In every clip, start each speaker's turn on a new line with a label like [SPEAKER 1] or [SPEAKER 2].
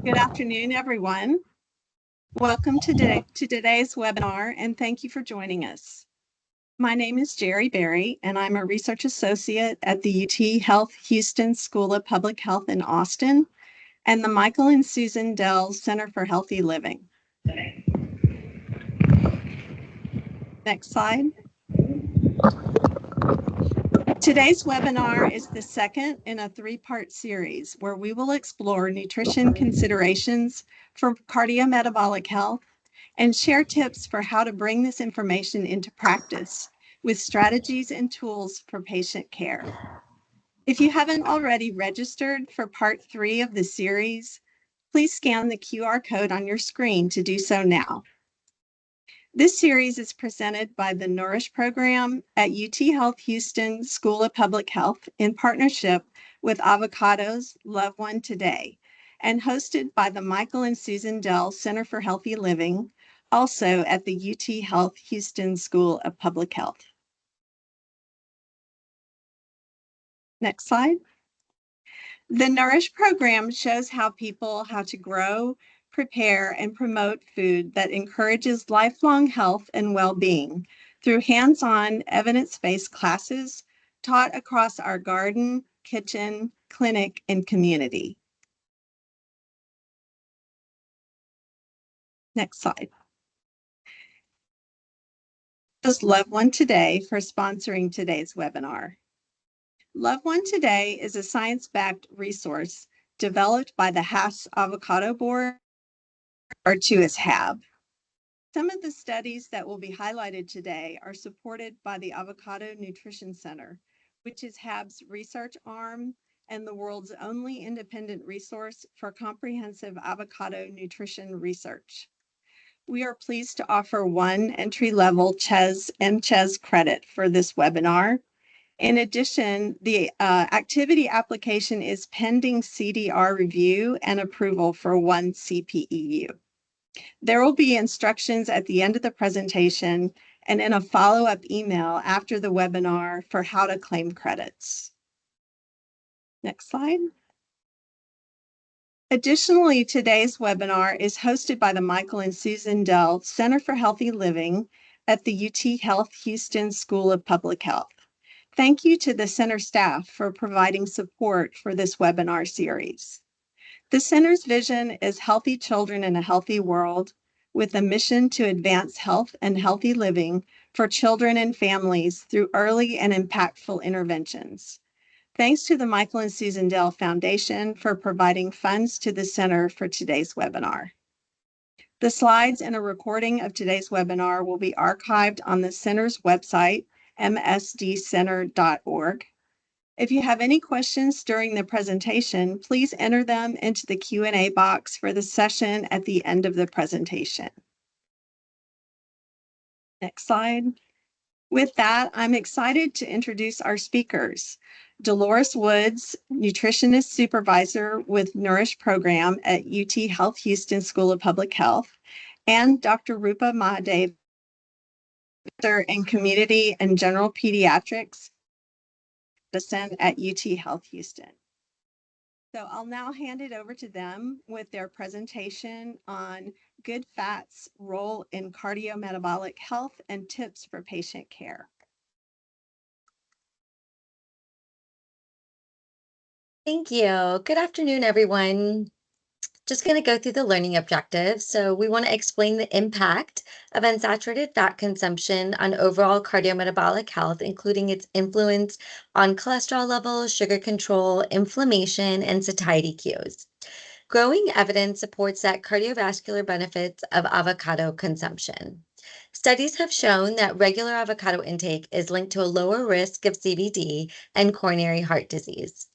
[SPEAKER 1] Good afternoon, everyone. Welcome to today's webinar, and thank you for joining us. My name is Jerry Berry, and I'm a research associate at the UT Health Houston School of Public Health in Austin and the Michael and Susan Dell Center for Healthy Living. Next slide. Today's webinar is the second in a three-part series where we will explore nutrition considerations for cardiometabolic health and share tips for how to bring this information into practice with strategies and tools for patient care. If you haven't already registered for part 3 of the series, please scan the QR code on your screen to do so now. This series is presented by the Nourish Program at UT Health Houston School of Public Health in partnership with Avocados, Love One Today, and hosted by the Michael and Susan Dell Center for Healthy Living, also at the UT Health Houston School of Public Health. Next slide. The Nourish Program shows how to grow, prepare, and promote food that encourages lifelong health and well-being through hands-on, evidence-based classes taught across our garden, kitchen, clinic, and community. Next slide. Thanks Love One Today for sponsoring today's webinar. Love One Today is a science-backed resource developed by the Haas Avocado Board, referred to as HAB. Some of the studies that will be highlighted today are supported by the Avocado Nutrition Center, which is HAB's research arm and the world's only independent resource for comprehensive avocado nutrition research. We are pleased to offer one entry-level MCHES credit for this webinar. In addition, the activity application is pending CDR review and approval for one CPEU. There will be instructions at the end of the presentation and in a follow-up email after the webinar for how to claim credits. Next slide. Additionally, today's webinar is hosted by the Michael and Susan Dell Center for Healthy Living at the UT Health Houston School of Public Health. Thank you to the center staff for providing support for this webinar series. The center's vision is healthy children in a healthy world, with a mission to advance health and healthy living for children and families through early and impactful interventions. Thanks to the Michael and Susan Dell Foundation for providing funds to the center for today's webinar. The slides and a recording of today's webinar will be archived on the center's website, msdcenter.org. If you have any questions during the presentation, please enter them into the Q&A box for the session at the end of the presentation. Next slide. With that, I'm excited to introduce our speakers. Dolores Woods, Nutritionist Supervisor with Nourish Program at UT Health Houston School of Public Health, and Dr. Rupa Mahadev, Professor in Community and General Pediatrics Medicine at UT Health Houston. So I'll now hand it over to them with their presentation on good fats' role in cardiometabolic health and tips for patient care.
[SPEAKER 2] Thank you. Good afternoon, everyone. Just going to go through the learning objectives. So we want to explain the impact of unsaturated fat consumption on overall cardiometabolic health, including its influence on cholesterol levels, sugar control, inflammation, and satiety cues. Growing evidence supports that cardiovascular benefits of avocado consumption. Studies have shown that regular avocado intake is linked to a lower risk of CVD and coronary heart disease.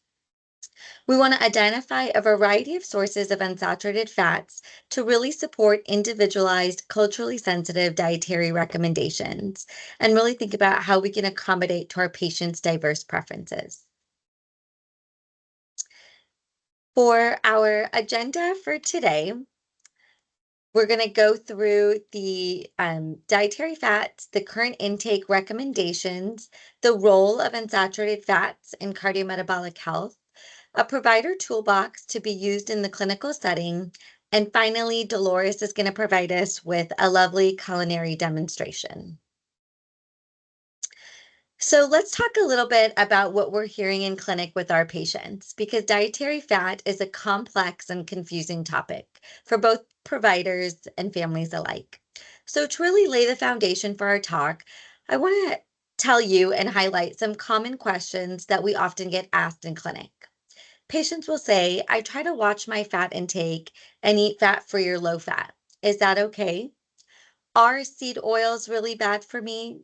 [SPEAKER 2] We want to identify a variety of sources of unsaturated fats to really support individualized, culturally sensitive dietary recommendations and really think about how we can accommodate to our patients' diverse preferences. For our agenda for today, we're going to go through the dietary fats, the current intake recommendations, the role of unsaturated fats in cardiometabolic health, a provider toolbox to be used in the clinical setting, and finally, Dolores is going to provide us with a lovely culinary demonstration. So let's talk a little bit about what we're hearing in clinic with our patients, because dietary fat is a complex and confusing topic for both providers and families alike. So to really lay the foundation for our talk, I want to tell you and highlight some common questions that we often get asked in clinic. Patients will say, I try to watch my fat intake and eat fat-free or low fat. Is that okay? Are seed oils really bad for me?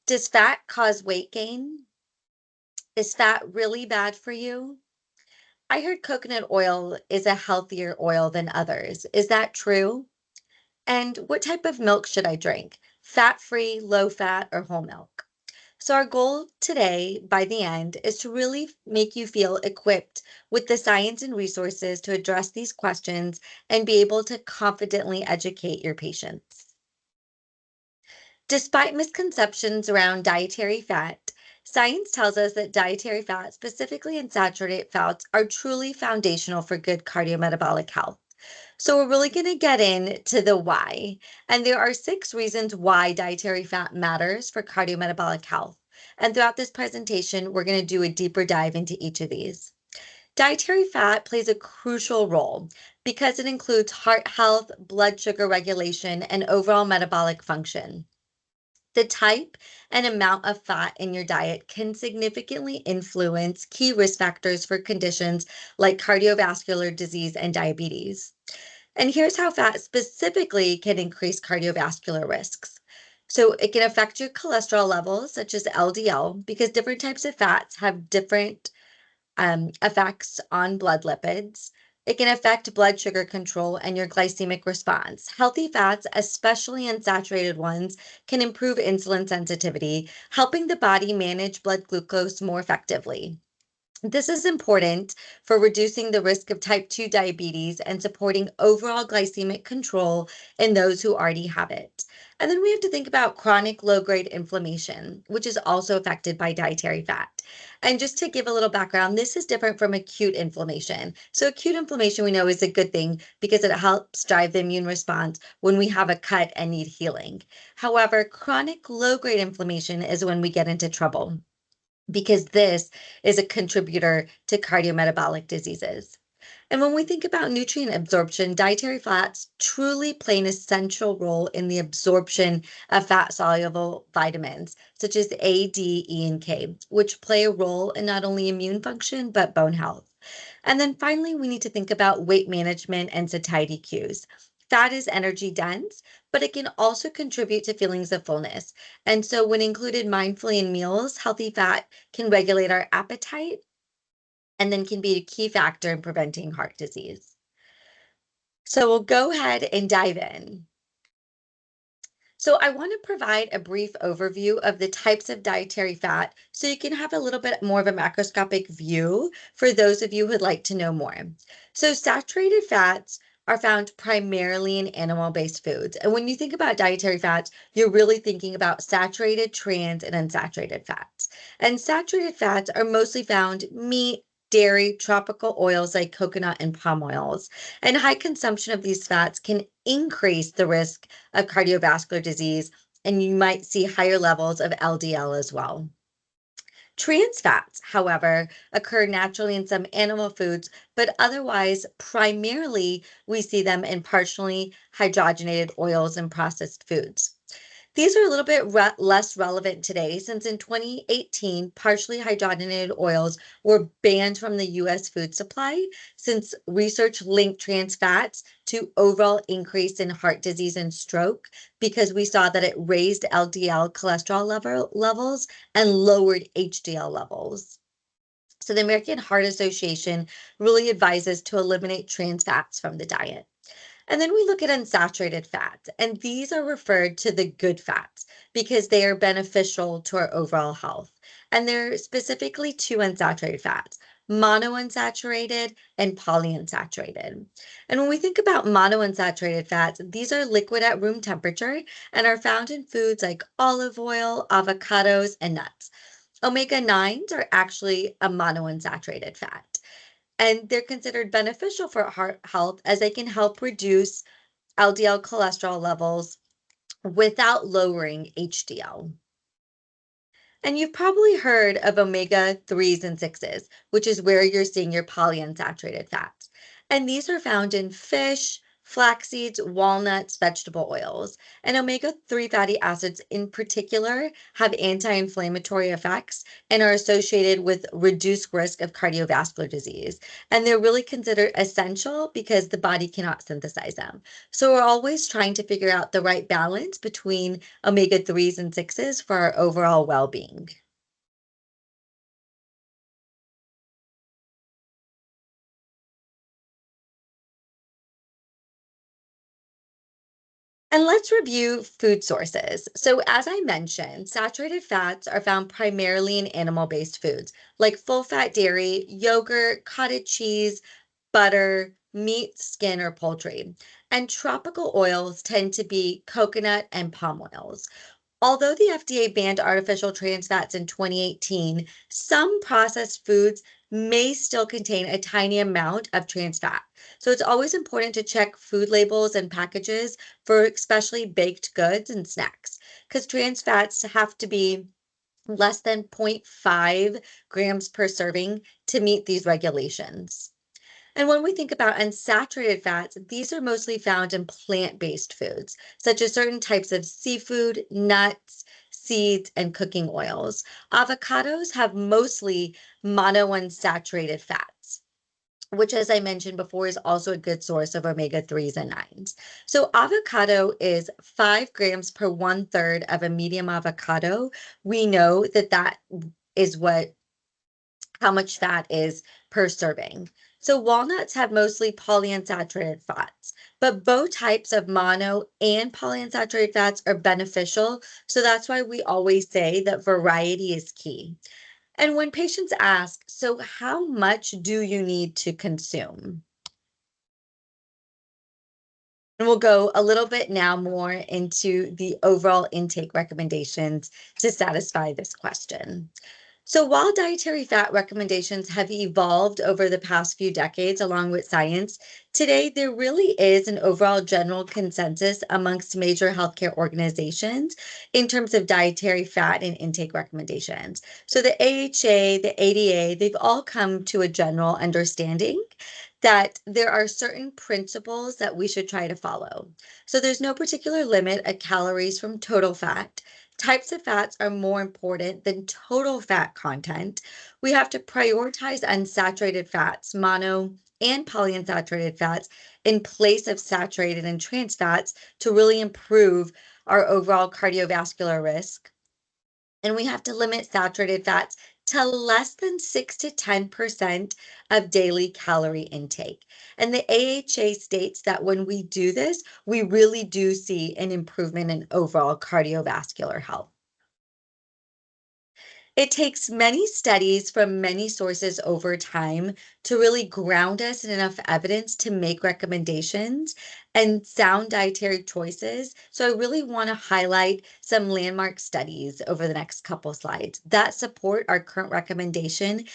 [SPEAKER 2] Does fat cause weight gain? Is fat really bad for you? I heard coconut oil is a healthier oil than others. Is that true? And what type of milk should I drink? Fat-free, low-fat, or whole milk? So our goal today, by the end, is to really make you feel equipped with the science and resources to address these questions and be able to confidently educate your patients. Despite misconceptions around dietary fat, science tells us that dietary fat, specifically unsaturated fats, are truly foundational for good cardiometabolic health. So we're really going to get into the why. And there are 6 reasons why dietary fat matters for cardiometabolic health. And throughout this presentation, we're going to do a deeper dive into each of these. Dietary fat plays a crucial role because it includes heart health, blood sugar regulation, and overall metabolic function. The type and amount of fat in your diet can significantly influence key risk factors for conditions like cardiovascular disease and diabetes. And here's how fat specifically can increase cardiovascular risks. So it can affect your cholesterol levels, such as LDL, because different types of fats have different effects on blood lipids. It can affect blood sugar control and your glycemic response. Healthy fats, especially unsaturated ones, can improve insulin sensitivity, helping the body manage blood glucose more effectively. This is important for reducing the risk of type 2 diabetes and supporting overall glycemic control in those who already have it. And then we have to think about chronic low-grade inflammation, which is also affected by dietary fat. And just to give a little background, this is different from acute inflammation. So acute inflammation we know is a good thing because it helps drive the immune response when we have a cut and need healing. However, chronic low-grade inflammation is when we get into trouble, because this is a contributor to cardiometabolic diseases. And when we think about nutrient absorption, dietary fats truly play an essential role in the absorption of fat-soluble vitamins, such as A, D, E, and K, which play a role in not only immune function, but bone health. And then finally, we need to think about weight management and satiety cues. Fat is energy dense, but it can also contribute to feelings of fullness. And so when included mindfully in meals, healthy fat can regulate our appetite and then can be a key factor in preventing heart disease. So we'll go ahead and dive in. So I want to provide a brief overview of the types of dietary fat so you can have a little bit more of a macroscopic view for those of you who'd like to know more. So saturated fats are found primarily in animal-based foods. And when you think about dietary fats, you're really thinking about saturated, trans, and unsaturated fats. And saturated fats are mostly found meat, dairy, tropical oils like coconut and palm oils. And high consumption of these fats can increase the risk of cardiovascular disease, and you might see higher levels of LDL as well. Trans fats, however, occur naturally in some animal foods, but otherwise, primarily, we see them in partially hydrogenated oils and processed foods. These are a little bit less relevant today since in 2018, partially hydrogenated oils were banned from the US food supply since research linked trans fats to overall increase in heart disease and stroke because we saw that it raised LDL cholesterol levels and lowered HDL levels. So the American Heart Association really advises to eliminate trans fats from the diet. And then we look at unsaturated fats, and these are referred to the good fats because they are beneficial to our overall health. And there are specifically 2 unsaturated fats, monounsaturated and polyunsaturated. And when we think about monounsaturated fats, these are liquid at room temperature and are found in foods like olive oil, avocados, and nuts. Omega 9s are actually a monounsaturated fat. And they're considered beneficial for heart health as they can help reduce LDL cholesterol levels without lowering HDL. And you've probably heard of omega 3s and 6s, which is where you're seeing your polyunsaturated fats. And these are found in fish, flax seeds, walnuts, vegetable oils. And omega 3 fatty acids in particular have anti inflammatory effects and are associated with reduced risk of cardiovascular disease. And they're really considered essential because the body cannot synthesize them. So we're always trying to figure out the right balance between omega 3s and 6s for our overall well being. And let's review food sources. So, as I mentioned, saturated fats are found primarily in animal based foods like full fat dairy, yogurt, cottage cheese, butter, meat, skin, or poultry. And tropical oils tend to be coconut and palm oils. Although the FDA banned artificial trans fats in 2018, some processed foods may still contain a tiny amount of trans fat. So it's always important to check food labels and packages for especially baked goods and snacks, because trans fats have to be less than 0.5 grams per serving to meet these regulations. And when we think about unsaturated fats, these are mostly found in plant-based foods, such as certain types of seafood, nuts, seeds, and cooking oils. Avocados have mostly monounsaturated fats, which, as I mentioned before, is also a good source of omega 3s and 9s. So, avocado is 5 grams per 1/3 of a medium avocado. We know that that is what how much fat is per serving. So walnuts have mostly polyunsaturated fats, but both types of mono and polyunsaturated fats are beneficial. So that's why we always say that variety is key. And when patients ask, so how much do you need to consume? And we'll go a little bit now more into the overall intake recommendations to satisfy this question. So, while dietary fat recommendations have evolved over the past few decades along with science, today there really is an overall general consensus amongst major healthcare organizations in terms of dietary fat and intake recommendations. So, the AHA, the ADA, they've all come to a general understanding that there are certain principles that we should try to follow. So, there's no particular limit of calories from total fat. Types of fats are more important than total fat content. We have to prioritize unsaturated fats, mono and polyunsaturated fats, in place of saturated and trans fats to really improve our overall cardiovascular risk. And we have to limit saturated fats to less than 6 to 10% of daily calorie intake. And the AHA states that when we do this, we really do see an improvement in overall cardiovascular health. It takes many studies from many sources over time to really ground us in enough evidence to make recommendations and sound dietary choices. So, I really want to highlight some landmark studies over the next couple slides that support our current recommendation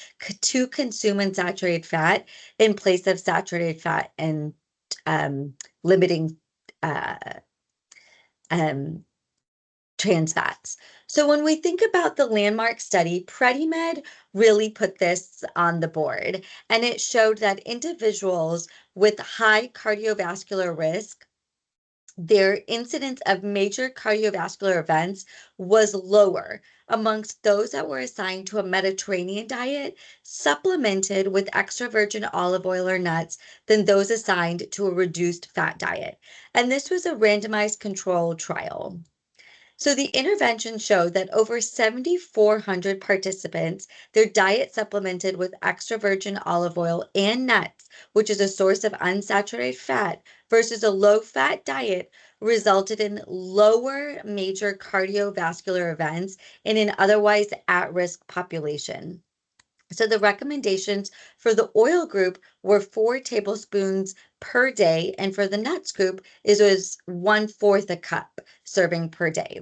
[SPEAKER 2] to consume unsaturated fat in place of saturated fat and limiting uh, um, trans fats. So when we think about the landmark study, PreDiMed really put this on the board, and it showed that individuals with high cardiovascular risk, their incidence of major cardiovascular events was lower amongst those that were assigned to a Mediterranean diet supplemented with extra virgin olive oil or nuts than those assigned to a reduced fat diet. And this was a randomized control trial. So the intervention showed that over 7,400 participants, their diet supplemented with extra virgin olive oil and nuts, which is a source of unsaturated fat, versus a low-fat diet resulted in lower major cardiovascular events in an otherwise at-risk population. So the recommendations for the oil group were 4 tablespoons per day, and for the nuts group, it was 1/4 a cup serving per day.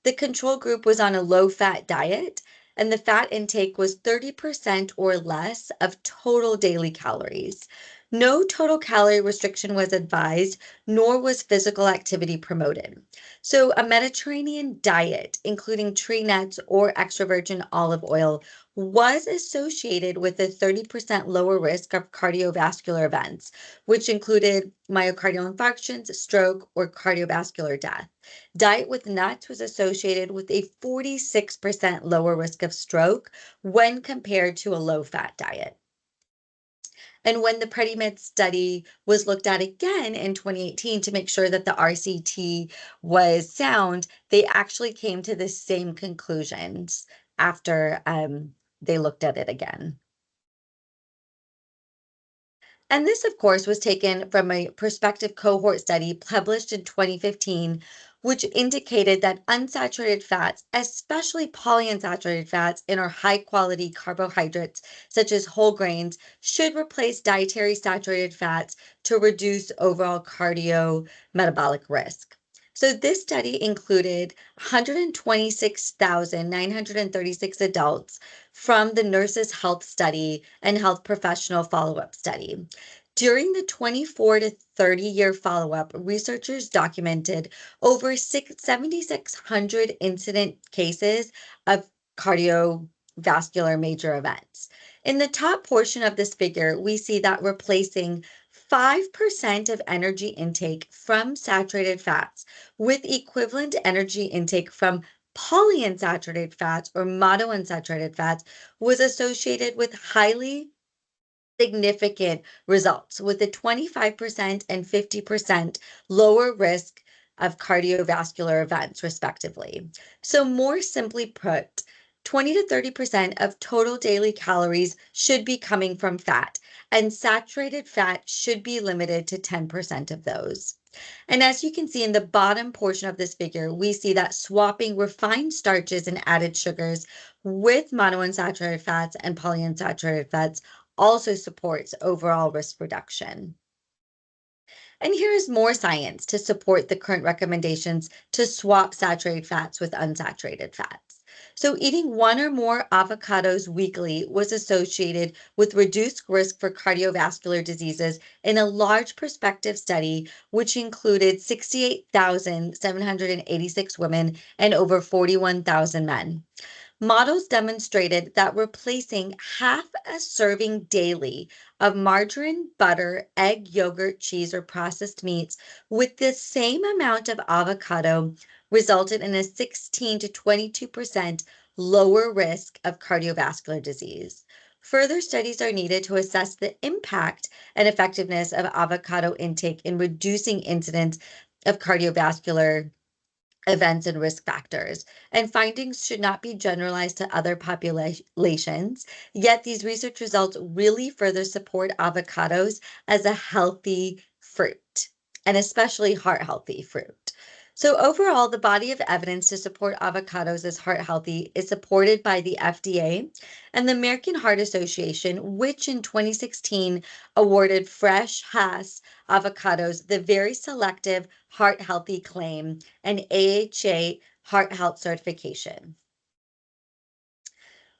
[SPEAKER 2] The control group was on a low-fat diet, and the fat intake was 30% or less of total daily calories. No total calorie restriction was advised, nor was physical activity promoted. So, a Mediterranean diet, including tree nuts or extra virgin olive oil, was associated with a 30% lower risk of cardiovascular events, which included myocardial infarctions, stroke, or cardiovascular death. Diet with nuts was associated with a 46% lower risk of stroke when compared to a low fat diet. And when the PreDMed study was looked at again in 2018 to make sure that the RCT was sound, they actually came to the same conclusions after they looked at it again. And this, of course, was taken from a prospective cohort study published in 2015, which indicated that unsaturated fats, especially polyunsaturated fats in our high quality carbohydrates, such as whole grains, should replace dietary saturated fats to reduce overall cardiometabolic risk. So, this study included 126,936 adults from the Nurses Health Study and Health Professional Follow Up Study. During the 24 to 30-year follow up, researchers documented over 7,600 incident cases of cardiovascular major events. In the top portion of this figure, we see that replacing 5% of energy intake from saturated fats with equivalent energy intake from polyunsaturated fats or monounsaturated fats was associated with highly significant results with a 25% and 50% lower risk of cardiovascular events, respectively. So, more simply put, 20 to 30% of total daily calories should be coming from fat, and saturated fat should be limited to 10% of those. And as you can see in the bottom portion of this figure, we see that swapping refined starches and added sugars with monounsaturated fats and polyunsaturated fats also supports overall risk reduction. And here is more science to support the current recommendations to swap saturated fats with unsaturated fats. So, eating one or more avocados weekly was associated with reduced risk for cardiovascular diseases in a large prospective study, which included 68,786 women and over 41,000 men. Models demonstrated that replacing half a serving daily of margarine, butter, egg, yogurt, cheese, or processed meats with the same amount of avocado resulted in a 16 to 22% lower risk of cardiovascular disease. Further studies are needed to assess the impact and effectiveness of avocado intake in reducing incidence of cardiovascular events and risk factors, and findings should not be generalized to other populations. Yet, these research results really further support avocados as a healthy fruit, and especially heart healthy fruit. So, overall, the body of evidence to support avocados as heart healthy is supported by the FDA and the American Heart Association, which in 2016 awarded fresh Hass avocados the very selective heart healthy claim and AHA heart health certification.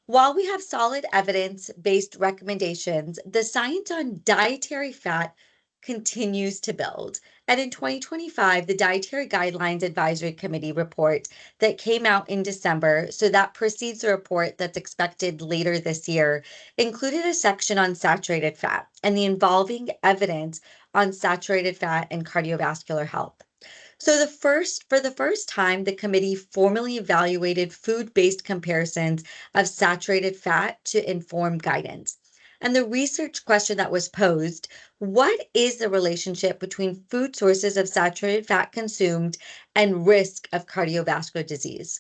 [SPEAKER 2] While we have solid evidence-based recommendations, the science on dietary fat continues to build. And in 2025, the Dietary Guidelines Advisory Committee report that came out in December, so that precedes the report that's expected later this year, included a section on saturated fat and the involving evidence on saturated fat and cardiovascular health. So for the first time, the committee formally evaluated food-based comparisons of saturated fat to inform guidance. And the research question that was posed, what is the relationship between food sources of saturated fat consumed and risk of cardiovascular disease?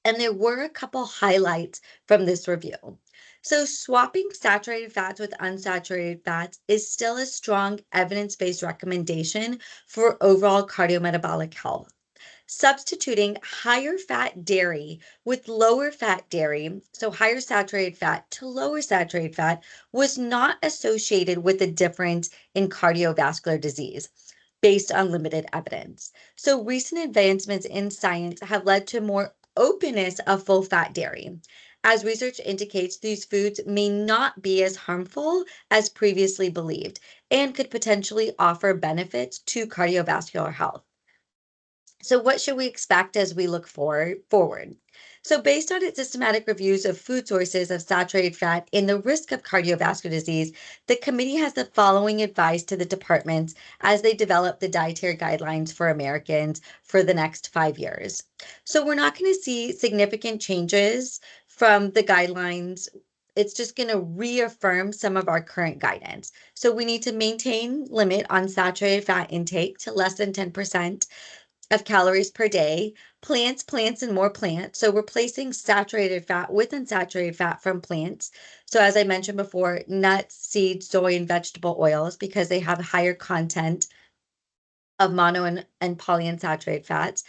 [SPEAKER 2] And there were a couple highlights from this review. So, swapping saturated fats with unsaturated fats is still a strong evidence-based recommendation for overall cardiometabolic health. Substituting higher fat dairy with lower fat dairy, so higher saturated fat to lower saturated fat, was not associated with a difference in cardiovascular disease based on limited evidence. So, recent advancements in science have led to more openness of full fat dairy. as research indicates these foods may not be as harmful as previously believed and could potentially offer benefits to cardiovascular health. So, what should we expect as we look forward? So, based on its systematic reviews of food sources of saturated fat and the risk of cardiovascular disease, the committee has the following advice to the departments as they develop the dietary guidelines for Americans for the next 5 years. So, we're not going to see significant changes from the guidelines. It's just going to reaffirm some of our current guidance. So, we need to maintain limit on saturated fat intake to less than 10% of calories per day, plants, and more plants. So replacing saturated fat with unsaturated fat from plants. So as I mentioned before, nuts, seeds, soy, and vegetable oils, because they have higher content of mono and polyunsaturated fats.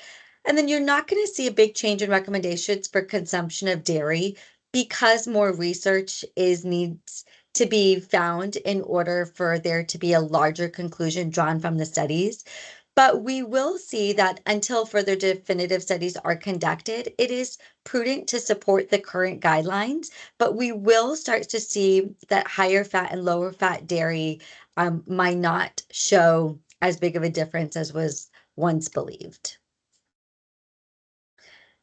[SPEAKER 2] And then you're not going to see a big change in recommendations for consumption of dairy because more research needs to be found in order for there to be a larger conclusion drawn from the studies. But we will see that until further definitive studies are conducted, it is prudent to support the current guidelines, but we will start to see that higher fat and lower fat dairy might not show as big of a difference as was once believed.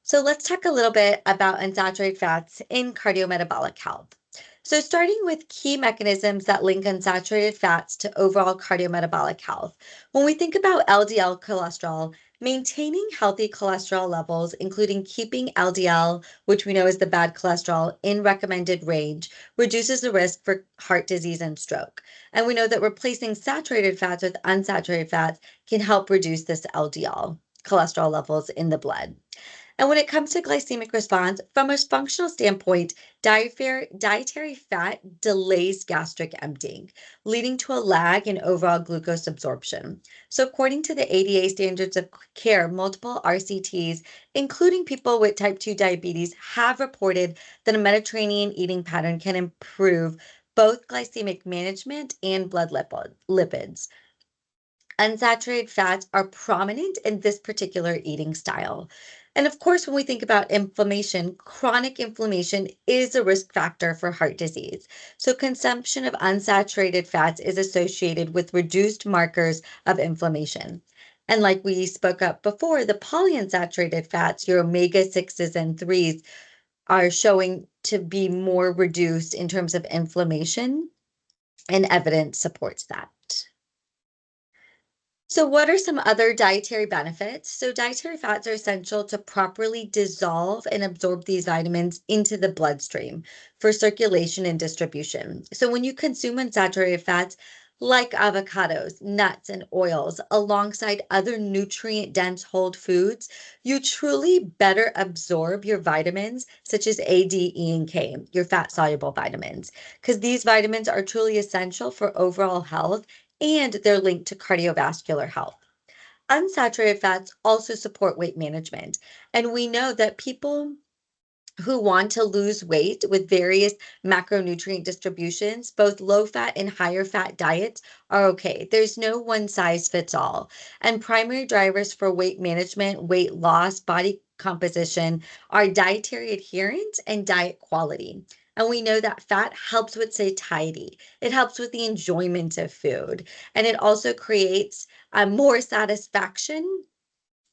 [SPEAKER 2] So let's talk a little bit about unsaturated fats in cardiometabolic health. So starting with key mechanisms that link unsaturated fats to overall cardiometabolic health. When we think about LDL cholesterol, maintaining healthy cholesterol levels, including keeping LDL, which we know is the bad cholesterol, in recommended range, reduces the risk for heart disease and stroke. And we know that replacing saturated fats with unsaturated fats can help reduce this LDL cholesterol levels in the blood. And when it comes to glycemic response, from a functional standpoint, dietary fat delays gastric emptying, leading to a lag in overall glucose absorption. So, according to the ADA standards of care, multiple RCTs, including people with type 2 diabetes, have reported that a Mediterranean eating pattern can improve both glycemic management and blood lipids. Unsaturated fats are prominent in this particular eating style. And of course, when we think about inflammation, chronic inflammation is a risk factor for heart disease. So, consumption of unsaturated fats is associated with reduced markers of inflammation. And like we spoke up before, the polyunsaturated fats, your omega 6s and 3s, are showing to be more reduced in terms of inflammation, and evidence supports that. So, what are some other dietary benefits? So, dietary fats are essential to properly dissolve and absorb these vitamins into the bloodstream for circulation and distribution. So, when you consume unsaturated fats like avocados, nuts, and oils alongside other nutrient dense whole foods, you truly better absorb your vitamins such as A, D, E, and K, your fat soluble vitamins, because these vitamins are truly essential for overall health and they're linked to cardiovascular health. Unsaturated fats also support weight management. And we know that people who want to lose weight with various macronutrient distributions, both low fat and higher fat diets are okay. There's no one size fits all. And primary drivers for weight management, weight loss, body composition are dietary adherence and diet quality. And we know that fat helps with satiety. It helps with the enjoyment of food. And it also creates more satisfaction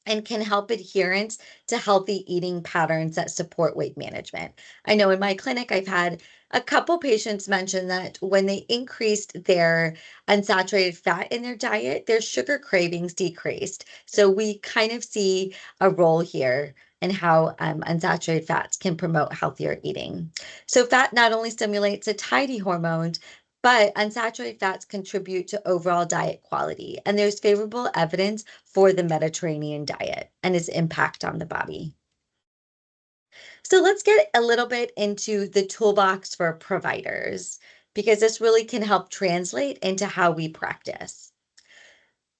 [SPEAKER 2] and can help adherence to healthy eating patterns that support weight management. I know in my clinic, I've had a couple patients mention that when they increased their unsaturated fat in their diet, their sugar cravings decreased. So we kind of see a role here in how unsaturated fats can promote healthier eating. So fat not only stimulates satiety hormones, but unsaturated fats contribute to overall diet quality, and there's favorable evidence for the Mediterranean diet and its impact on the body. So let's get a little bit into the toolbox for providers, because this really can help translate into how we practice.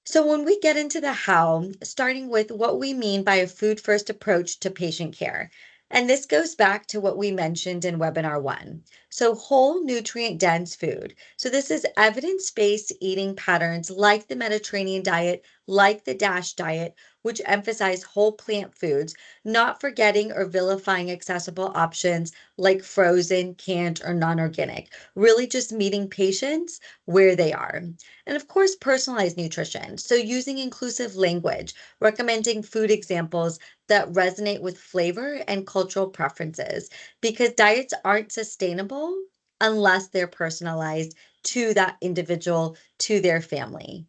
[SPEAKER 2] So when we get into the how, starting with what we mean by a food first approach to patient care. And this goes back to what we mentioned in webinar 1. So whole nutrient dense food. So this is evidence-based eating patterns like the Mediterranean diet, like the DASH diet, which emphasize whole plant foods, not forgetting or vilifying accessible options like frozen, canned, or non-organic, really just meeting patients where they are. And of course, personalized nutrition. So using inclusive language, recommending food examples that resonate with flavor and cultural preferences, because diets aren't sustainable unless they're personalized to that individual, to their family.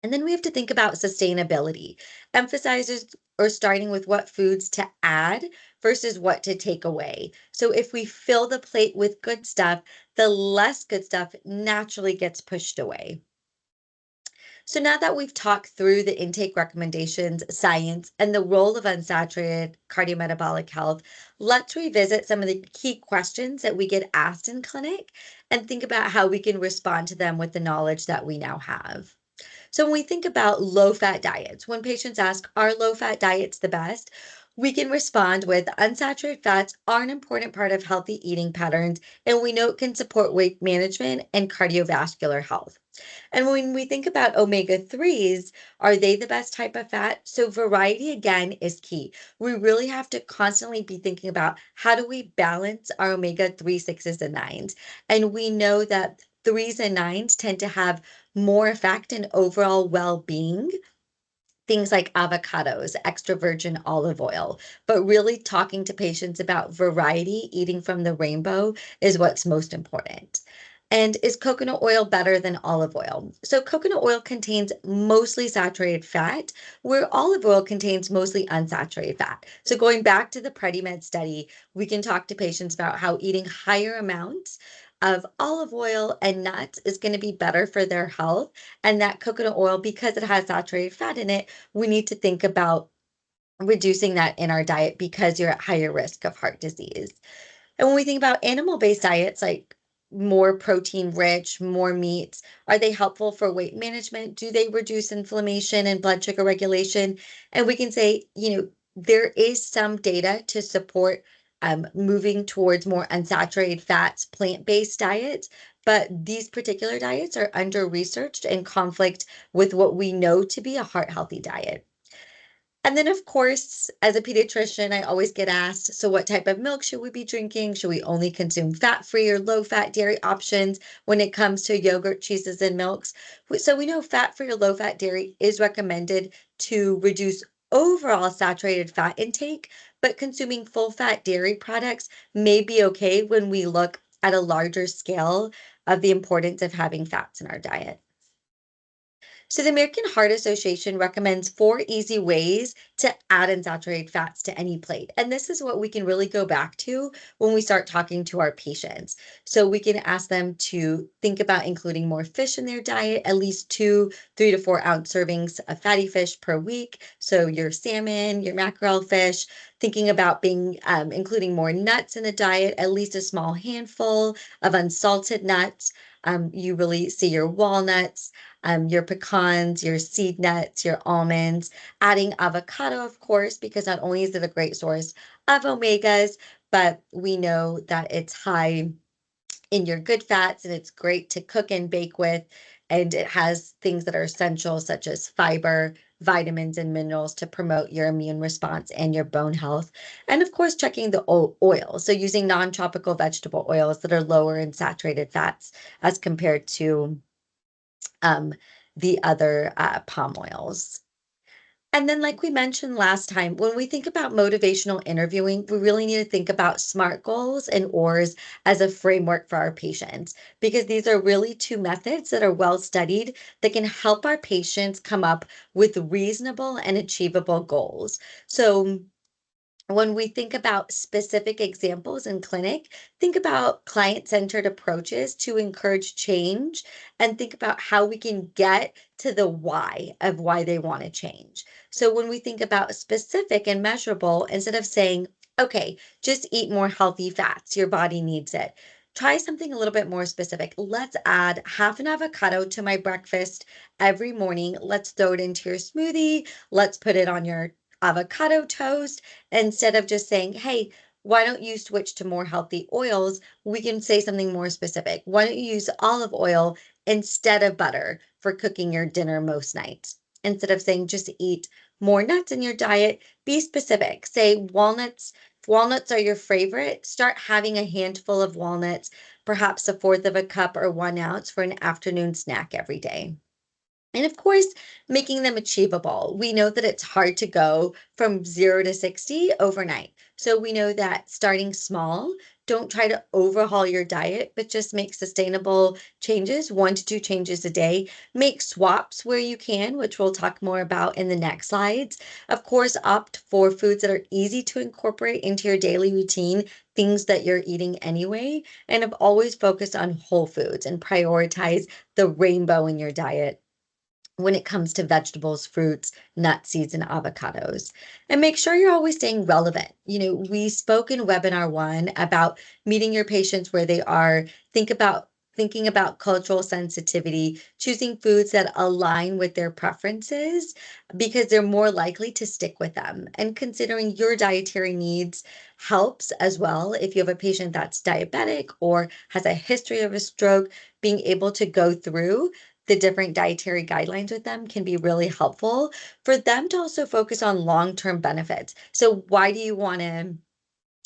[SPEAKER 2] And then we have to think about sustainability, emphasizes or starting with what foods to add versus what to take away. So if we fill the plate with good stuff, the less good stuff naturally gets pushed away. So now that we've talked through the intake recommendations, science, and the role of unsaturated cardiometabolic health, let's revisit some of the key questions that we get asked in clinic and think about how we can respond to them with the knowledge that we now have. So when we think about low-fat diets, when patients ask, are low-fat diets the best? We can respond with unsaturated fats are an important part of healthy eating patterns, and we know it can support weight management and cardiovascular health. And when we think about omega 3s, are they the best type of fat? So, variety again is key. We really have to constantly be thinking about how do we balance our omega 3, 6s, and 9s. And we know that 3s and 9s tend to have more effect in overall well being, things like avocados, extra virgin olive oil, but really talking to patients about variety, eating from the rainbow is what's most important. And is coconut oil better than olive oil? So, coconut oil contains mostly saturated fat, where olive oil contains mostly unsaturated fat. So, going back to the PreDimed study, we can talk to patients about how eating higher amounts of olive oil and nuts is going to be better for their health, and that coconut oil, because it has saturated fat in it, we need to think about reducing that in our diet because you're at higher risk of heart disease. And when we think about animal-based diets, like more protein rich, more meats, are they helpful for weight management? Do they reduce inflammation and blood sugar regulation? And we can say, there is some data to support moving towards more unsaturated fats, plant-based diets, but these particular diets are under-researched and conflict with what we know to be a heart-healthy diet. And then, of course, as a pediatrician, I always get asked, so what type of milk should we be drinking? Should we only consume fat-free or low-fat dairy options when it comes to yogurt, cheeses, and milks? So we know fat-free or low-fat dairy is recommended to reduce overall saturated fat intake, but consuming full-fat dairy products may be okay when we look at a larger scale of the importance of having fats in our diet. So, the American Heart Association recommends 4 easy ways to add unsaturated fats to any plate. And this is what we can really go back to when we start talking to our patients. So, we can ask them to think about including more fish in their diet, at least 3 to 4 ounce servings of fatty fish per week. So, your salmon, your mackerel fish, thinking about including more nuts in the diet, at least a small handful of unsalted nuts. You really see your walnuts, your pecans, your seed nuts, your almonds, adding avocado, of course, because not only is it a great source of omegas, but we know that it's high in your good fats and it's great to cook and bake with. And it has things that are essential, such as fiber, vitamins, and minerals to promote your immune response and your bone health. And of course, checking the oil. So, using non tropical vegetable oils that are lower in saturated fats as compared to um, the other palm oils. And then, like we mentioned last time, when we think about motivational interviewing, we really need to think about SMART goals and ORs as a framework for our patients, because these are really 2 methods that are well studied that can help our patients come up with reasonable and achievable goals. So, when we think about specific examples in clinic, think about client centered approaches to encourage change and think about how we can get to the why of why they want to change. So, when we think about specific and measurable, instead of saying, okay, just eat more healthy fats, your body needs it. Try something a little bit more specific. Let's add half an avocado to my breakfast every morning. Let's throw it into your smoothie. Let's put it on your avocado toast. Instead of just saying, hey, why don't you switch to more healthy oils? We can say something more specific. Why don't you use olive oil instead of butter for cooking your dinner most nights? Instead of saying just eat more nuts in your diet, be specific. Say walnuts. If walnuts are your favorite, start having a handful of walnuts, perhaps a fourth of a cup or 1 ounce for an afternoon snack every day. And of course, making them achievable. We know that it's hard to go from 0 to 60 overnight. So we know that starting small, don't try to overhaul your diet, but just make sustainable changes, 1 to 2 changes a day. Make swaps where you can, which we'll talk more about in the next slides. Of course, opt for foods that are easy to incorporate into your daily routine, things that you're eating anyway. And have always focused on whole foods and prioritize the rainbow in your diet when it comes to vegetables, fruits, nuts, seeds, and avocados. And make sure you're always staying relevant. We spoke in webinar 1 about meeting your patients where they are. Thinking about cultural sensitivity, choosing foods that align with their preferences because they're more likely to stick with them. And considering your dietary needs helps as well. If you have a patient that's diabetic or has a history of a stroke, being able to go through the different dietary guidelines with them can be really helpful for them to also focus on long-term benefits. So why do you want to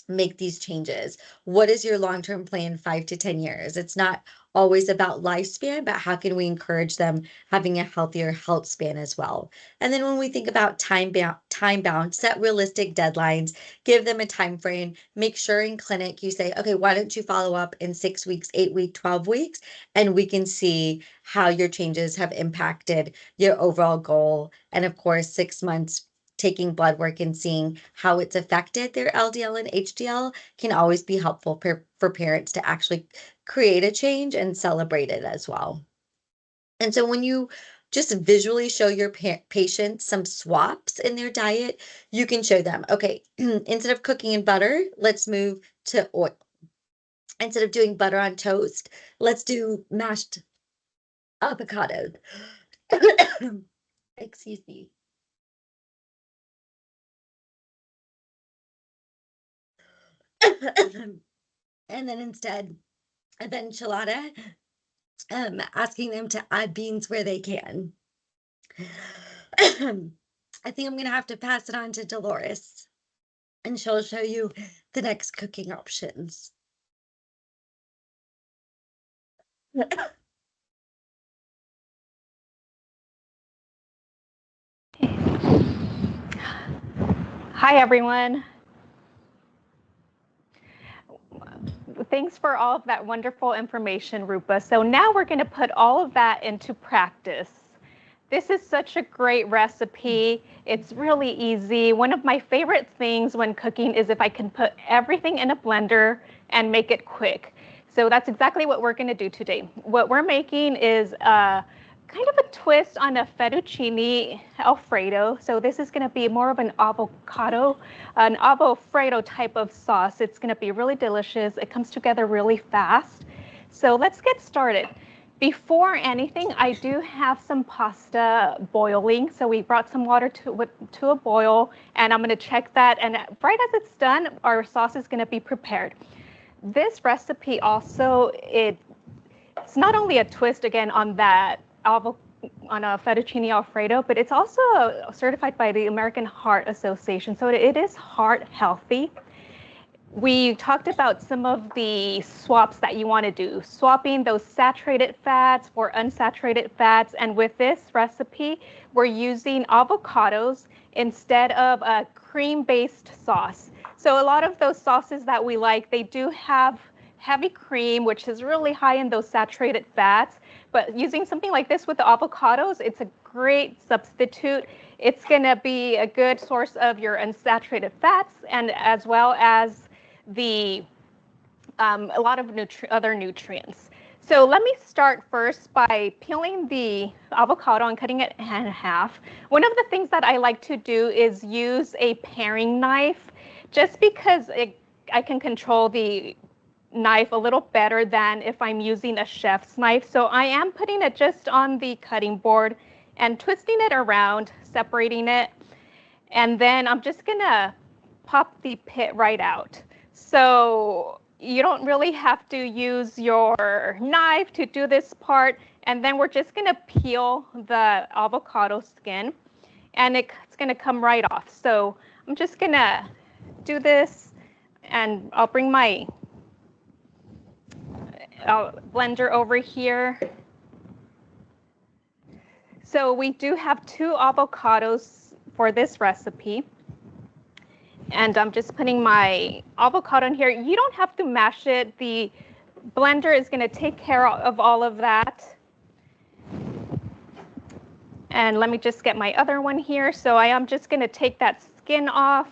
[SPEAKER 2] make these changes? What is your long-term plan 5 to 10 years? It's not always about lifespan, but how can we encourage them having a healthier health span as well? And then when we think about time bound, set realistic deadlines, give them a time frame, make sure in clinic you say, okay, why don't you follow up in 6 weeks, 8 weeks, 12 weeks, and we can see how your changes have impacted your overall goal. And of course, 6 months taking blood work and seeing how it's affected their LDL and HDL can always be helpful for parents to actually create a change and celebrate it as well. And so when you just visually show your patients some swaps in their diet, you can show them, okay, instead of cooking in butter, let's move to oil. Instead of doing butter on toast, let's do mashed avocados. Excuse me. And then instead of enchilada, asking them to add beans where they can. I think I'm going to have to pass it on to Dolores, and she'll show you the next cooking options.
[SPEAKER 3] Hi, everyone. Thanks for all of that wonderful information, Rupa. So now we're going to put all of that into practice. This is such a great recipe. It's really easy. One of my favorite things when cooking is if I can put everything in a blender and make it quick. So that's exactly what we're going to do today. What we're making is kind of a twist on a fettuccine Alfredo. So this is going to be more of an avocado, an Alfredo type of sauce. It's going to be really delicious. It comes together really fast. So let's get started. Before anything, I do have some pasta boiling. So we brought some water to a boil, and I'm going to check that. And right as it's done, our sauce is going to be prepared. This recipe also, it's not only a twist again on that on a fettuccine Alfredo, but it's also certified by the American Heart Association. So it is heart healthy. We talked about some of the swaps that you want to do, swapping those saturated fats for unsaturated fats. And with this recipe, we're using avocados instead of a cream-based sauce. So a lot of those sauces that we like, they do have heavy cream, which is really high in those saturated fats. But using something like this with the avocados, it's a great substitute. It's going to be a good source of your unsaturated fats, and as well as a lot of other nutrients. So let me start first by peeling the avocado and cutting it in half. One of the things that I like to do is use a paring knife, just because I can control the knife a little better than if I'm using a chef's knife. So I am putting it just on the cutting board and twisting it around, separating it. And then I'm just gonna pop the pit right out. So you don't really have to use your knife to do this part. And then we're just gonna peel the avocado skin. And it's going to come right off. So I'm just going to do this, and I'll bring my blender over here. So we do have 2 avocados for this recipe. And I'm just putting my avocado in here. You don't have to mash it. The blender is going to take care of all of that. And let me just get my other one here. So I am just going to take that skin off.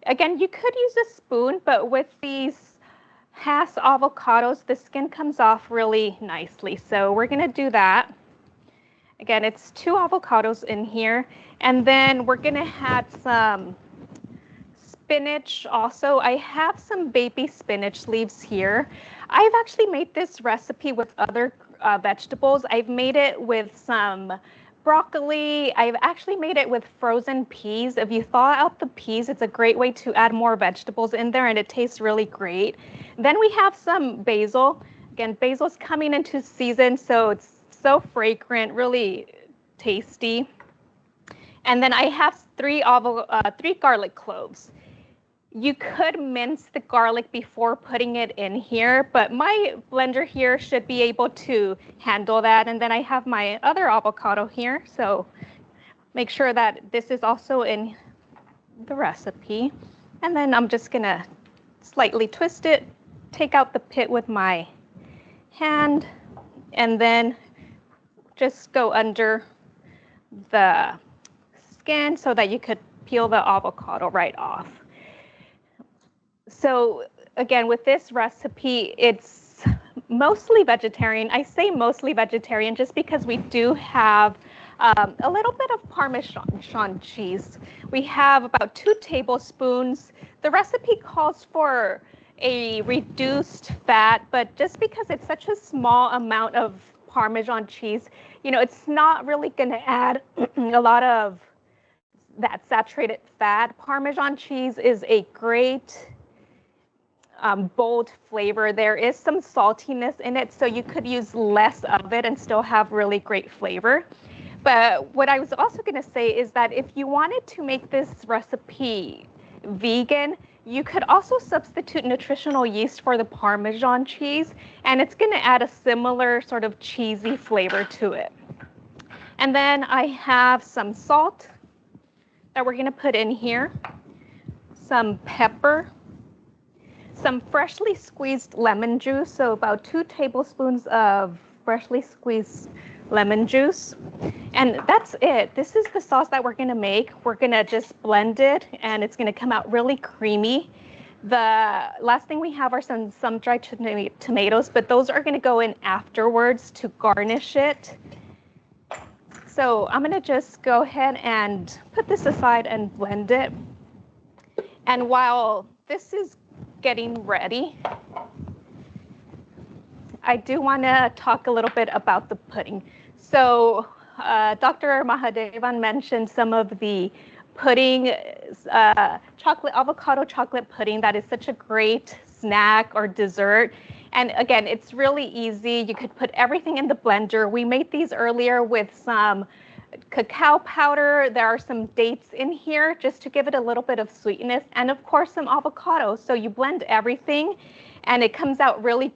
[SPEAKER 3] Again, you could use a spoon, but with these Hass avocados, the skin comes off really nicely. So we're going to do that. Again, it's 2 avocados in here. And then we're going to add some spinach also. I have some baby spinach leaves here. I've actually made this recipe with other vegetables. I've made it with some broccoli. I've actually made it with frozen peas. If you thaw out the peas, it's a great way to add more vegetables in there, and it tastes really great. Then we have some basil. Again, basil's coming into season, so it's so fragrant, really tasty. And then I have 3 garlic cloves. You could mince the garlic before putting it in here, but my blender here should be able to handle that. And then I have my other avocado here, so make sure that this is also in the recipe. And then I'm just gonna slightly twist it, take out the pit with my hand, and then just go under the skin so that you could peel the avocado right off. So again, with this recipe, it's mostly vegetarian. I say mostly vegetarian just because we do have a little bit of Parmesan cheese. We have about 2 tablespoons. The recipe calls for a reduced fat, but just because it's such a small amount of Parmesan cheese, you know, it's not really going to add a lot of that saturated fat. Parmesan cheese is a great bold flavor. There is some saltiness in it, so you could use less of it and still have really great flavor. But what I was also going to say is that if you wanted to make this recipe vegan, you could also substitute nutritional yeast for the Parmesan cheese, and it's going to add a similar sort of cheesy flavor to it. And then I have some salt that we're going to put in here, some pepper, some freshly squeezed lemon juice, so about 2 tablespoons of freshly squeezed lemon juice. And that's it. This is the sauce that we're going to make. We're going to just blend it, and it's going to come out really creamy. The last thing we have are some dried tomatoes, but those are going to go in afterwards to garnish it. So I'm going to just go ahead and put this aside and blend it. And while this is getting ready, I do want to talk a little bit about the pudding. So Dr. Mahadevan mentioned some of the pudding, avocado chocolate pudding that is such a great snack or dessert. And again, it's really easy. You could put everything in the blender. We made these earlier with some cacao powder. There are some dates in here just to give it a little bit of sweetness, and of course some avocado. So you blend everything and it comes out really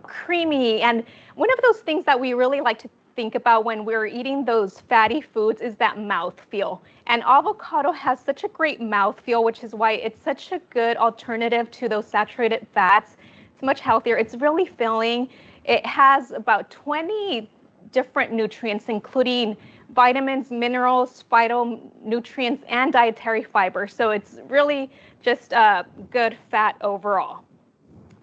[SPEAKER 3] creamy. And one of those things that we really like to think about when we're eating those fatty foods is that mouthfeel. And avocado has such a great mouthfeel, which is why it's such a good alternative to those saturated fats. It's much healthier. It's really filling. It has about 20 different nutrients, including vitamins, minerals, phytonutrients, and dietary fiber. So it's really just a good fat overall.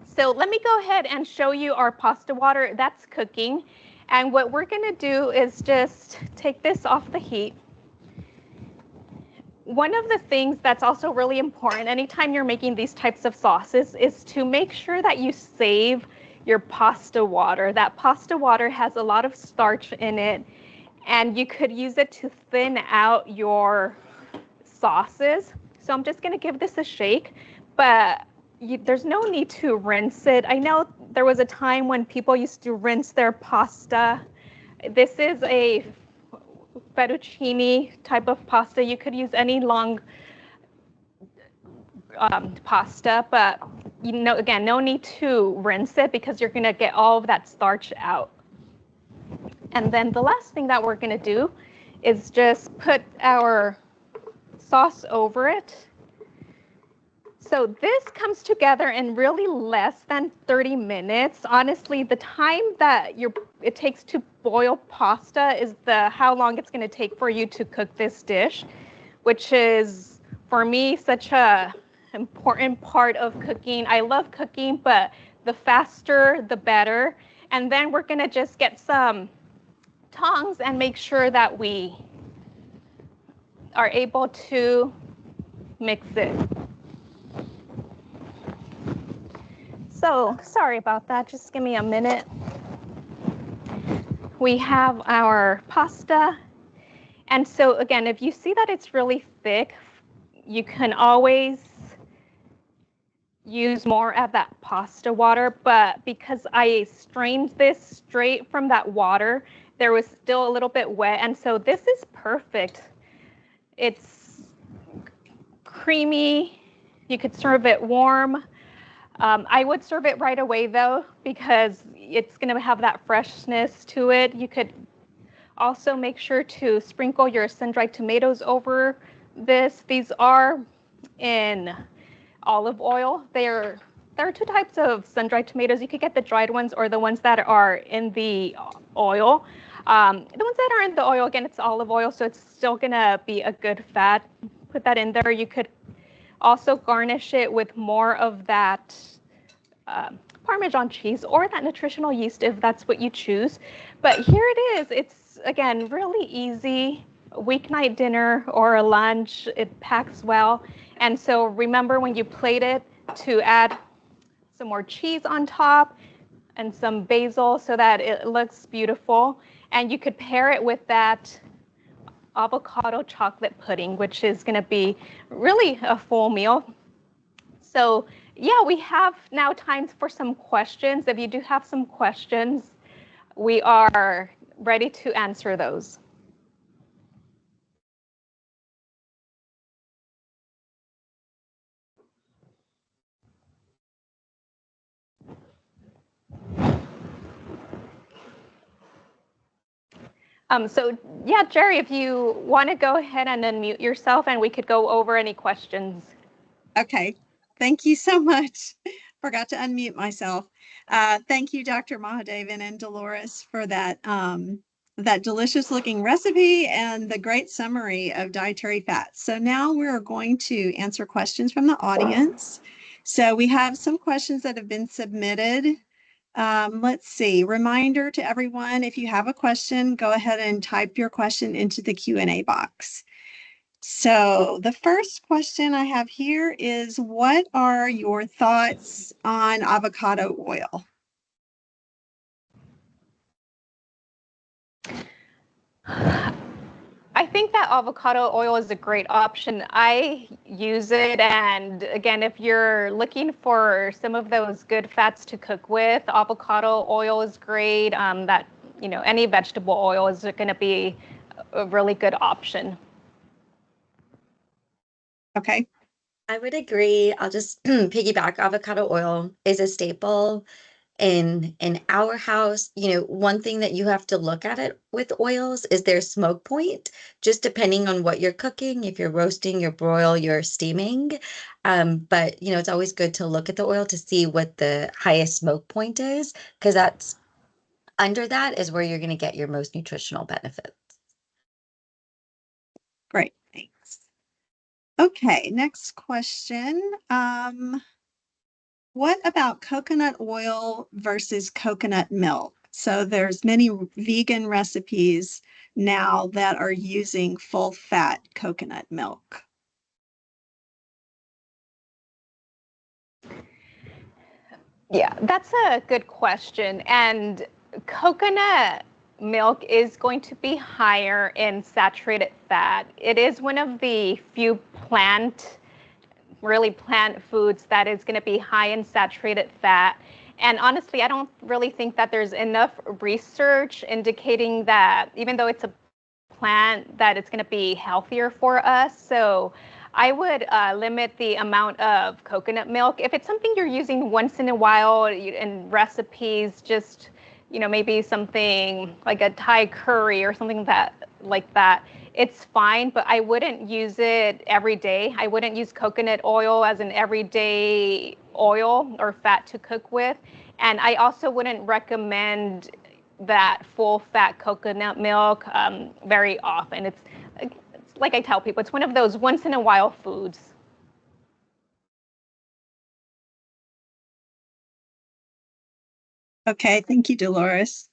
[SPEAKER 3] So let me go ahead and show you our pasta water that's cooking. And what we're going to do is just take this off the heat. One of the things that's also really important anytime you're making these types of sauces is to make sure that you save your pasta water. That pasta water has a lot of starch in it, and you could use it to thin out your sauces. So I'm just going to give this a shake, but there's no need to rinse it. I know there was a time when people used to rinse their pasta. This is a fettuccine type of pasta. You could use any long pasta, but again, no need to rinse it because you're going to get all of that starch out. And then the last thing that we're going to do is just put our sauce over it. So this comes together in really less than 30 minutes. Honestly, the time that it takes to boil pasta is how long it's going to take for you to cook this dish, which is, for me, such a important part of cooking. I love cooking, but the faster, the better. And then we're going to just get some tongs and make sure that we are able to mix it. So sorry about that, just give me a minute. We have our pasta. And so again, if you see that it's really thick, you can always use more of that pasta water, but because I strained this straight from that water, there was still a little bit wet, and so this is perfect. It's creamy. You could serve it warm. I would serve it right away though, because it's going to have that freshness to it. You could also make sure to sprinkle your sun-dried tomatoes over this. These are in olive oil. There are two types of sun-dried tomatoes. You could get the dried ones or the ones that are in the oil. The ones that are in the oil, again, it's olive oil, so it's still gonna be a good fat. Put that in there. You could also garnish it with more of that Parmesan cheese or that nutritional yeast if that's what you choose. But here it is. It's, again, really easy. A weeknight dinner or a lunch. It packs well. And so remember when you plate it to add some more cheese on top and some basil so that it looks beautiful. And you could pair it with that avocado chocolate pudding, which is going to be really a full meal. So yeah, we have now time for some questions. If you do have some questions, we are ready to answer those. So yeah, Jerry, if you want to go ahead and unmute yourself and we could go over any questions.
[SPEAKER 1] Okay, thank you so much. Forgot to unmute myself. Thank you, Dr. Mahadevan and Dolores, for that that delicious looking recipe and the great summary of dietary fats. So now we're going to answer questions from the audience. So we have some questions that have been submitted. Let's see, reminder to everyone, if you have a question, go ahead and type your question into the Q&A box. So the first question I have here is, what are your thoughts on avocado oil?
[SPEAKER 3] I think that avocado oil is a great option. I use it, and again, if you're looking for some of those good fats to cook with, avocado oil is great. Any vegetable oil is going to be a really good option.
[SPEAKER 1] Okay.
[SPEAKER 2] I would agree. I'll just piggyback. Avocado oil is a staple in our house. One thing that you have to look at it with oils is their smoke point, just depending on what you're cooking, if you're roasting, your broil, you're steaming. But it's always good to look at the oil to see what the highest smoke point is, because that's under that is where you're going to get your most nutritional benefits.
[SPEAKER 1] Great, thanks. Okay, next question. What about coconut oil versus coconut milk? So there's many vegan recipes now that are using full fat coconut milk.
[SPEAKER 3] Yeah, that's a good question. And coconut milk is going to be higher in saturated fat. It is one of the few plant foods that is going to be high in saturated fat. And honestly, I don't really think that there's enough research indicating that even though it's a plant, that it's going to be healthier for us. So I would limit the amount of coconut milk. If it's something you're using once in a while in recipes, just, maybe something like a Thai curry or something like that, it's fine, but I wouldn't use it every day. I wouldn't use coconut oil as an everyday oil or fat to cook with. And I also wouldn't recommend that full fat coconut milk very often. It's like I tell people, it's one of those once in a while foods.
[SPEAKER 1] Okay, thank you, Dolores.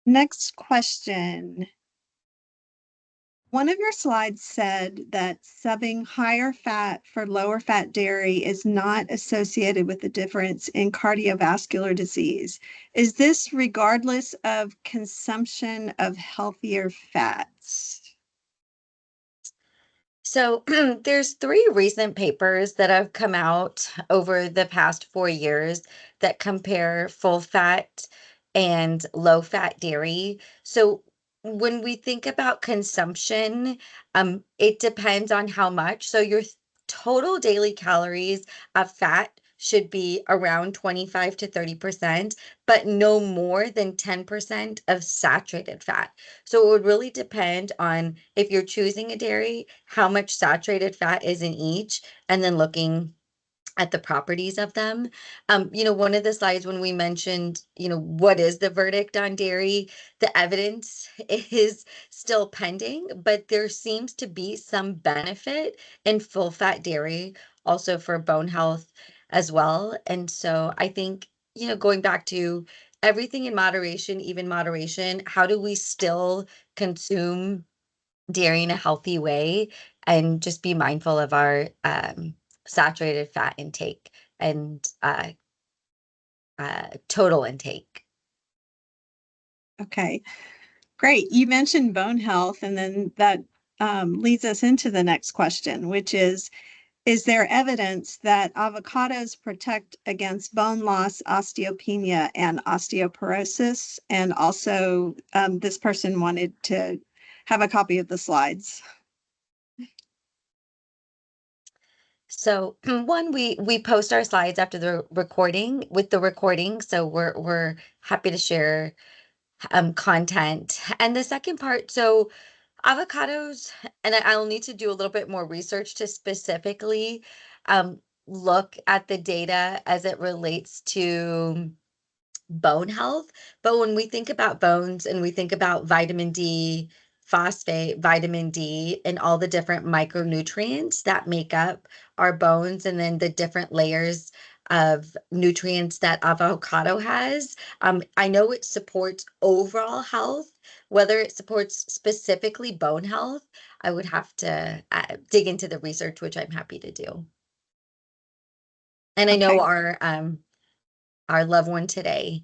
[SPEAKER 1] Next question. One of your slides said that subbing higher fat for lower fat dairy is not associated with the difference in cardiovascular disease. Is this regardless of consumption of healthier fats?
[SPEAKER 2] So there's 3 recent papers that have come out over the past 4 years that compare full fat and low fat dairy. So when we think about consumption, it depends on how much. So your total daily calories of fat should be around 25 to 30%, but no more than 10% of saturated fat. So it would really depend on if you're choosing a dairy, how much saturated fat is in each, and then looking at the properties of them. One of the slides when we mentioned, what is the verdict on dairy, the evidence is still pending, but there seems to be some benefit in full fat dairy also for bone health as well. And so I think, going back to everything in moderation, even moderation, how do we still consume dairy in a healthy way and just be mindful of our saturated fat intake and total intake.
[SPEAKER 1] Okay, great. You mentioned bone health, and then that leads us into the next question, which is there evidence that avocados protect against bone loss, osteopenia, and osteoporosis? And also, this person wanted to have a copy of the slides.
[SPEAKER 2] So one, we post our slides after the recording with the recording, so we're happy to share content. And the second part, so avocados, and I'll need to do a little bit more research to specifically look at the data as it relates to bone health. But when we think about bones and we think about vitamin D, phosphate, vitamin D, and all the different micronutrients that make up our bones, and then the different layers of nutrients that avocado has, I know it supports overall health. Whether it supports specifically bone health, I would have to dig into the research, which I'm happy to do. And I know our loved one today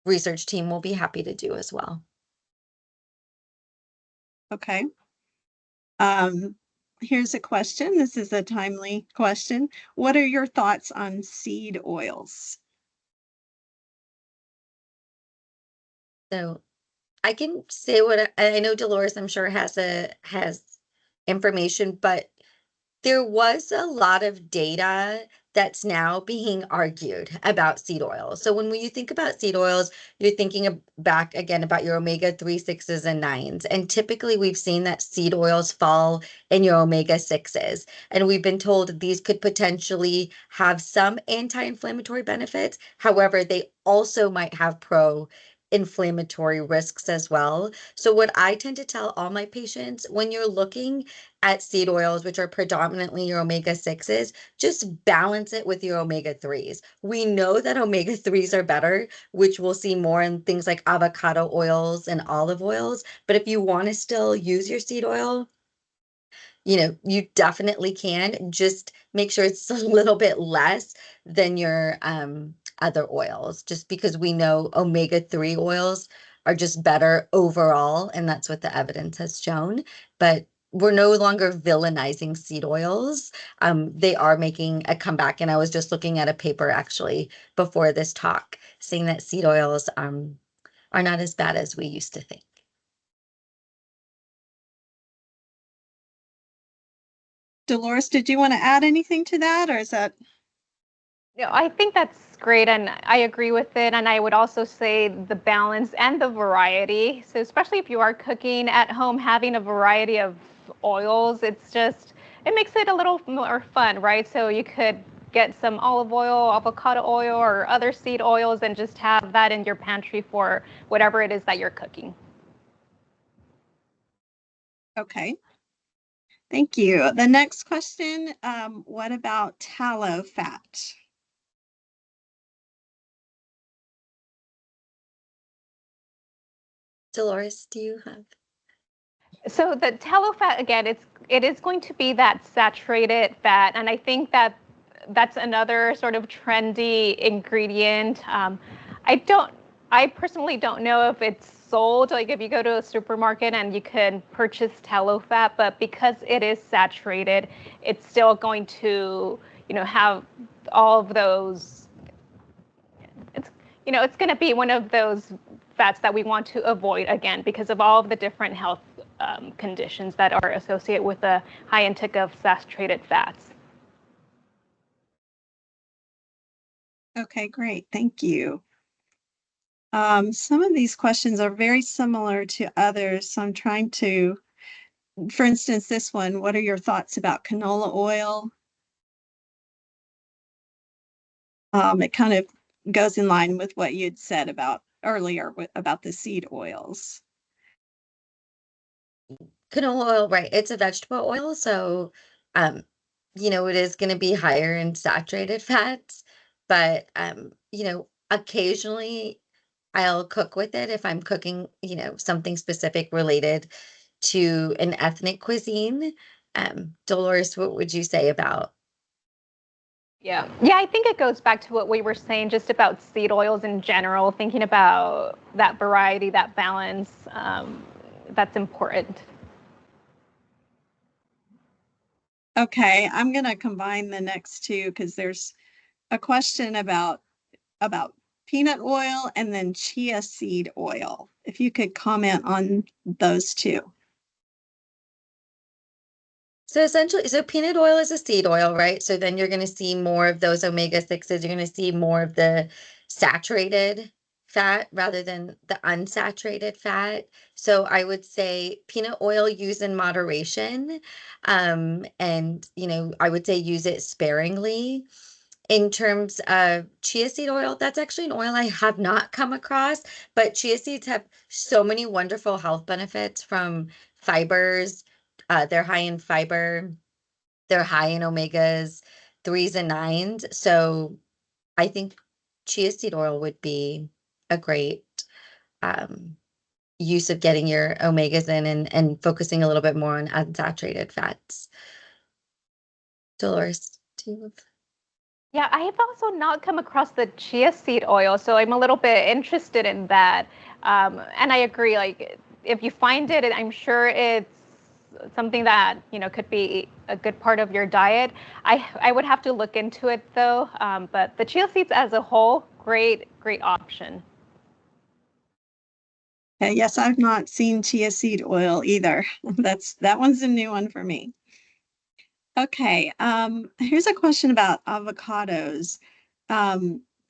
[SPEAKER 2] research team will be happy to do as well.
[SPEAKER 1] Okay. Here's a question. This is a timely question. What are your thoughts on seed oils?
[SPEAKER 2] So I can say what I know. Dolores, I'm sure has information, but there was a lot of data that's now being argued about seed oils. So when you think about seed oils, you're thinking back again about your omega-3, 6s, and 9s. And typically we've seen that seed oils fall in your omega-6s. And we've been told these could potentially have some anti-inflammatory benefits. However, they also might have pro-inflammatory risks as well. So what I tend to tell all my patients, when you're looking at seed oils, which are predominantly your omega-6s, just balance it with your omega-3s. We know that omega-3s are better, which we'll see more in things like avocado oils and olive oils. But if you want to still use your seed oil, you definitely can. Just make sure it's a little bit less than your other oils, just because we know omega-3 oils are just better overall, and that's what the evidence has shown. But we're no longer villainizing seed oils. They are making a comeback, and I was just looking at a paper actually before this talk saying that seed oils are not as bad as we used to think.
[SPEAKER 1] Dolores, did you want to add anything to that, or is that?
[SPEAKER 3] I think that's great, and I agree with it. And I would also say the balance and the variety. So especially if you are cooking at home, having a variety of oils, it makes it a little more fun, right? So you could get some olive oil, avocado oil, or other seed oils and just have that in your pantry for whatever it is that you're cooking.
[SPEAKER 1] Okay. Thank you. The next question, what about tallow fat?
[SPEAKER 2] Dolores, do you have?
[SPEAKER 3] So the tallow fat, again, it is going to be that saturated fat, and I think that that's another sort of trendy ingredient. I personally don't know if it's sold, like if you go to a supermarket and you can purchase tallow fat, but because it is saturated, it's still going to, have all of those. It's going to be one of those fats that we want to avoid, again, because of all of the different health conditions that are associated with a high intake of saturated fats.
[SPEAKER 1] Okay, great. Thank you. Some of these questions are very similar to others, so I'm trying to, for instance, this one, what are your thoughts about canola oil? It kind of goes in line with what you'd said about earlier about the seed oils.
[SPEAKER 2] Canola oil, right? It's a vegetable oil, so um, it is going to be higher in saturated fats, but occasionally I'll cook with it if I'm cooking, something specific related to an ethnic cuisine. Dolores, what would you say about?
[SPEAKER 3] Yeah, I think it goes back to what we were saying just about seed oils in general, thinking about that variety, that balance, that's important.
[SPEAKER 1] Okay, I'm going to combine the next two because there's a question about peanut oil and then chia seed oil. If you could comment on those two.
[SPEAKER 2] So essentially, peanut oil is a seed oil, right? So then you're going to see more of those omega-6s. You're going to see more of the saturated fat rather than the unsaturated fat. So I would say peanut oil use in moderation. And, I would say use it sparingly. In terms of chia seed oil, that's actually an oil I have not come across, but chia seeds have so many wonderful health benefits from fibers. They're high in fiber, they're high in omegas, threes and nines. So I think chia seed oil would be a great um, use of getting your omegas in and focusing a little bit more on unsaturated fats. Dolores, do you have?
[SPEAKER 3] Yeah, I have also not come across the chia seed oil, so I'm a little bit interested in that. And I agree, like if you find it, I'm sure it's something that, could be a good part of your diet. I would have to look into it though, but the chia seeds as a whole, great option.
[SPEAKER 1] Yes, I've not seen chia seed oil either. That one's a new one for me. Okay, here's a question about avocados.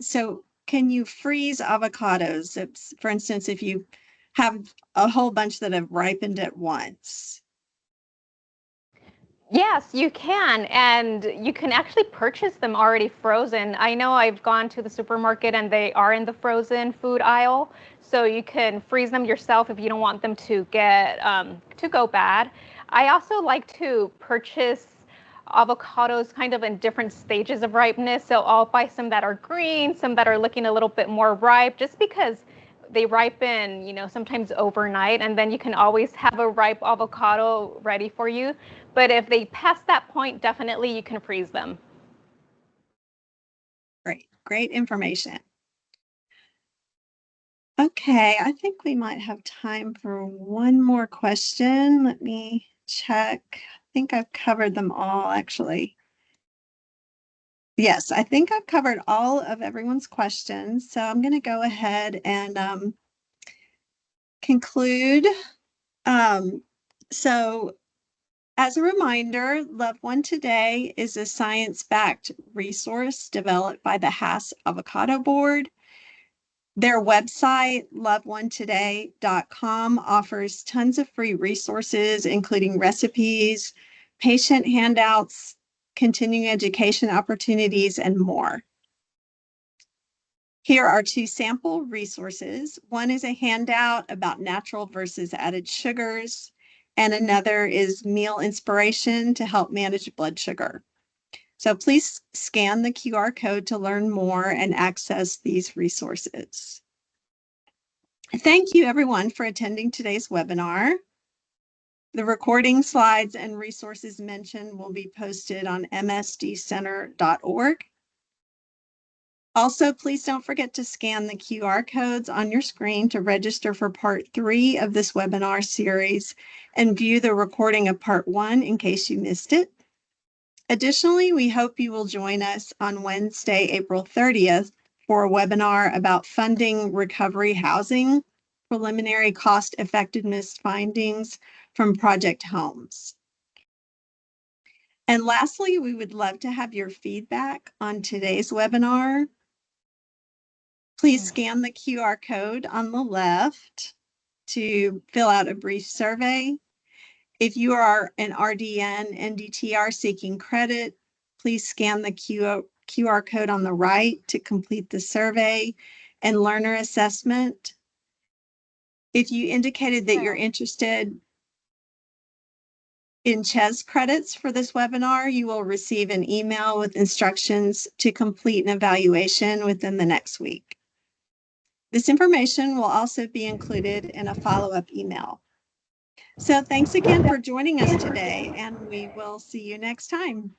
[SPEAKER 1] So can you freeze avocados? For instance, if you have a whole bunch that have ripened at once.
[SPEAKER 3] Yes, you can. And you can actually purchase them already frozen. I know I've gone to the supermarket and they are in the frozen food aisle. So you can freeze them yourself if you don't want them to get to go bad. I also like to purchase avocados kind of in different stages of ripeness. So I'll buy some that are green, some that are looking a little bit more ripe, just because they ripen, sometimes overnight, and then you can always have a ripe avocado ready for you. But if they pass that point, definitely you can freeze them.
[SPEAKER 1] Great information. Okay, I think we might have time for one more question. Let me check. I think I've covered them all, actually. Yes, I think I've covered all of everyone's questions. So I'm going to go ahead and conclude. So as a reminder, Love One Today is a science-backed resource developed by the Hass Avocado Board. Their website, loveonetoday.com, offers tons of free resources, including recipes, patient handouts, continuing education opportunities, and more. Here are 2 sample resources. One is a handout about natural versus added sugars, and another is meal inspiration to help manage blood sugar. So please scan the QR code to learn more and access these resources. Thank you, everyone, for attending today's webinar. The recording, slides, and resources mentioned will be posted on msdcenter.org. Also, please don't forget to scan the QR codes on your screen to register for part 3 of this webinar series and view the recording of part 1 in case you missed it. Additionally, we hope you will join us on Wednesday, April 30th for a webinar about funding recovery housing, preliminary cost effectiveness findings from Project Homes. And lastly, we would love to have your feedback on today's webinar. Please scan the QR code on the left to fill out a brief survey. If you are an RDN NDTR seeking credit, please scan the QR code on the right to complete the survey and learner assessment. If you indicated that you're interested in CHES credits for this webinar, you will receive an email with instructions to complete an evaluation within the next week. This information will also be included in a follow-up email. So thanks again for joining us today, and we will see you next time.